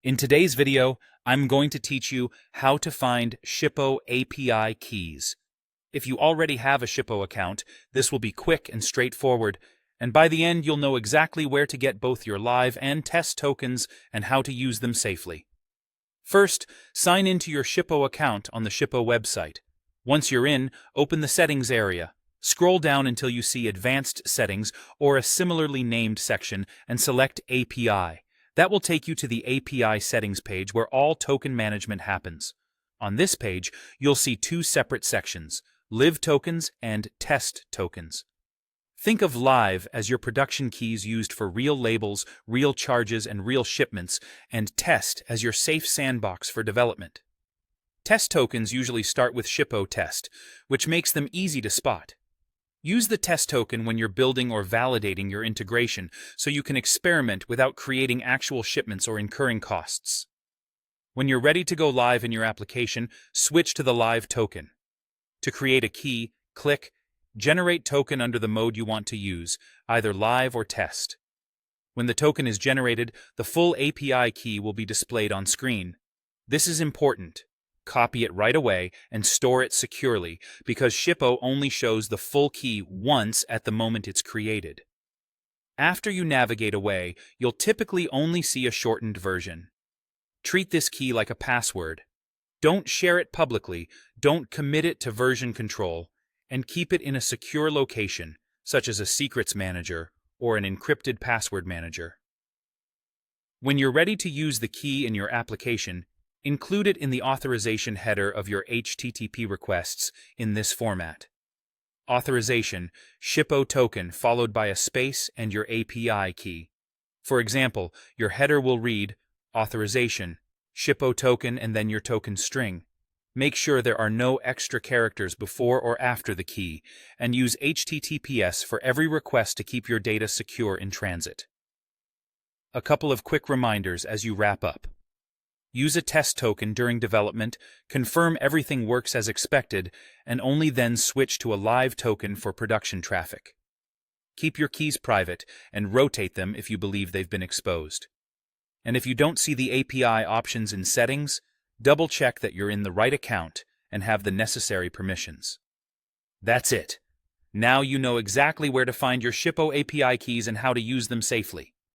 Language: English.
In today's video, I'm going to teach you how to find Shippo API keys. If you already have a Shippo account, this will be quick and straightforward, and by the end you'll know exactly where to get both your live and test tokens and how to use them safely. First, sign into your Shippo account on the Shippo website. Once you're in, open the Settings area. Scroll down until you see Advanced Settings or a similarly named section and select API. That will take you to the API settings page where all token management happens. On this page, you'll see two separate sections, Live tokens and Test tokens. Think of Live as your production keys used for real labels, real charges, and real shipments, and Test as your safe sandbox for development. Test tokens usually start with Shippo Test, which makes them easy to spot. Use the test token when you're building or validating your integration so you can experiment without creating actual shipments or incurring costs. When you're ready to go live in your application, switch to the live token. To create a key, click Generate Token under the mode you want to use, either live or test. When the token is generated, the full API key will be displayed on screen. This is important. Copy it right away and store it securely because Shippo only shows the full key once at the moment it's created. After you navigate away, you'll typically only see a shortened version. Treat this key like a password. Don't share it publicly, don't commit it to version control, and keep it in a secure location, such as a secrets manager or an encrypted password manager. When you're ready to use the key in your application, include it in the authorization header of your HTTP requests in this format. Authorization, Shippo token followed by a space and your API key. For example, your header will read authorization, Shippo token and then your token string. Make sure there are no extra characters before or after the key, and use HTTPS for every request to keep your data secure in transit. A couple of quick reminders as you wrap up. Use a test token during development, confirm everything works as expected, and only then switch to a live token for production traffic. Keep your keys private and rotate them if you believe they've been exposed. And if you don't see the API options in settings, double-check that you're in the right account and have the necessary permissions. That's it. Now you know exactly where to find your Shippo API keys and how to use them safely.